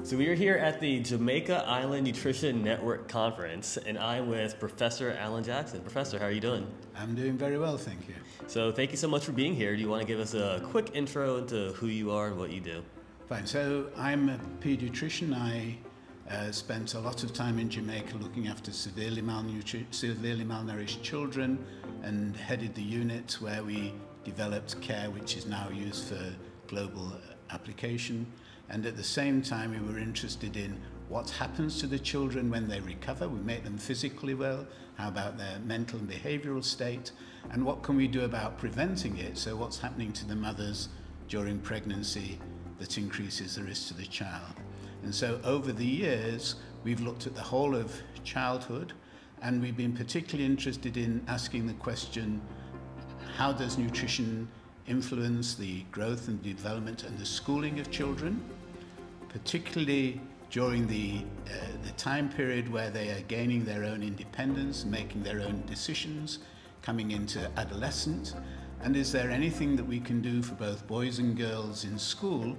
So we are here at the Jamaica Island Nutrition Network Conference, and I'm with Professor Alan Jackson. Professor, how are you doing? I'm doing very well, thank you. So thank you so much for being here. Do you want to give us a quick intro into who you are and what you do? Fine, so I'm a pediatrician. I spent a lot of time in Jamaica looking after severely malnourished children and headed the unit where we developed care which is now used for global application. And at the same time, we were interested in what happens to the children when they recover. We make them physically well. How about their mental and behavioral state? And what can we do about preventing it? So what's happening to the mothers during pregnancy that increases the risk to the child? And so over the years, we've looked at the whole of childhood, and we've been particularly interested in asking the question, how does nutrition influence the growth and development and the schooling of children, particularly during the time period where they are gaining their own independence, making their own decisions, coming into adolescence, and is there anything that we can do for both boys and girls in school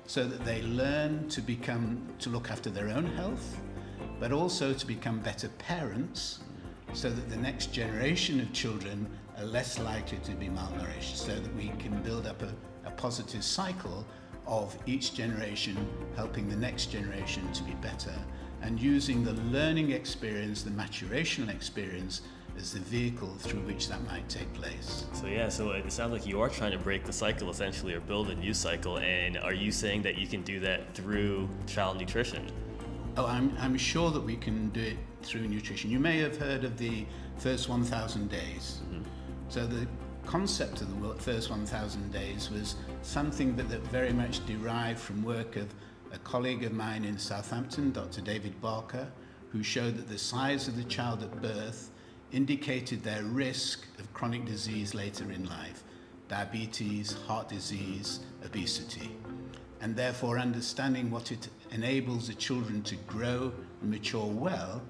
so that they learn to look after their own health, but also to become better parents, so that the next generation of children are less likely to be malnourished, so that we can build up a positive cycle of each generation helping the next generation to be better, and using the learning experience, the maturational experience, as the vehicle through which that might take place. So yeah, so it sounds like you are trying to break the cycle essentially, or build a new cycle, and are you saying that you can do that through child nutrition? Oh, I'm sure that we can do it through nutrition. You may have heard of the first 1,000 days. Mm-hmm. So the concept of the first 1,000 days was something that very much derived from work of a colleague of mine in Southampton, Dr. David Barker, who showed that the size of the child at birth indicated their risk of chronic disease later in life, diabetes, heart disease, obesity. And therefore understanding what it enables the children to grow and mature well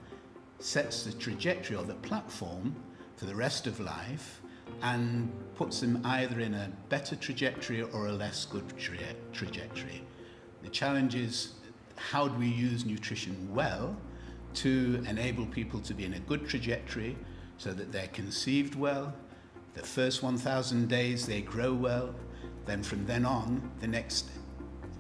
sets the trajectory or the platform for the rest of life and puts them either in a better trajectory or a less good trajectory. The challenge is, how do we use nutrition well to enable people to be in a good trajectory so that they're conceived well, the first 1,000 days they grow well, then from then on, the next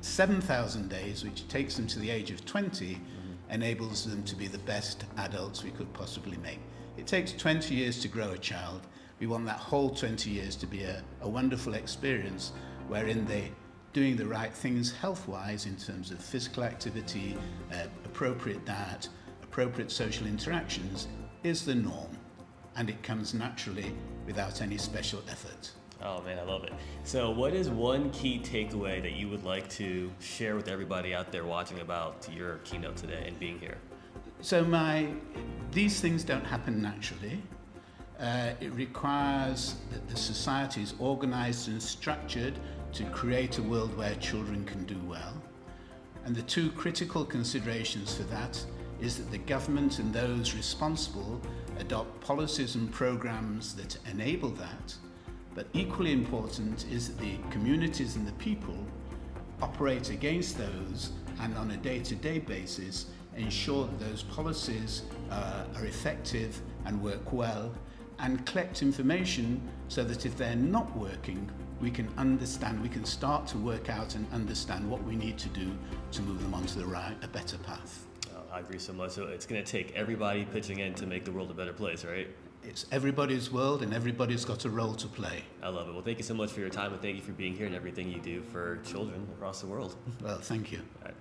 7,000 days, which takes them to the age of 20, enables them to be the best adults we could possibly make. It takes 20 years to grow a child. We want that whole 20 years to be a wonderful experience wherein they're doing the right things health-wise in terms of physical activity, appropriate diet, appropriate social interactions is the norm, and it comes naturally without any special effort. Oh man, I love it. So what is one key takeaway that you would like to share with everybody out there watching about your keynote today and being here? So these things don't happen naturally. It requires that the society is organized and structured to create a world where children can do well. And the two critical considerations for that is that the government and those responsible adopt policies and programs that enable that. But equally important is that the communities and the people operate against those and on a day-to-day basis ensure that those policies are effective and work well, and collect information so that if they're not working, we can understand, we can start to work out and understand what we need to do to move them onto a better path. I agree so much. So it's going to take everybody pitching in to make the world a better place, right? It's everybody's world and everybody's got a role to play. I love it. Well, thank you so much for your time, and thank you for being here and everything you do for children across the world. Well, thank you. All right.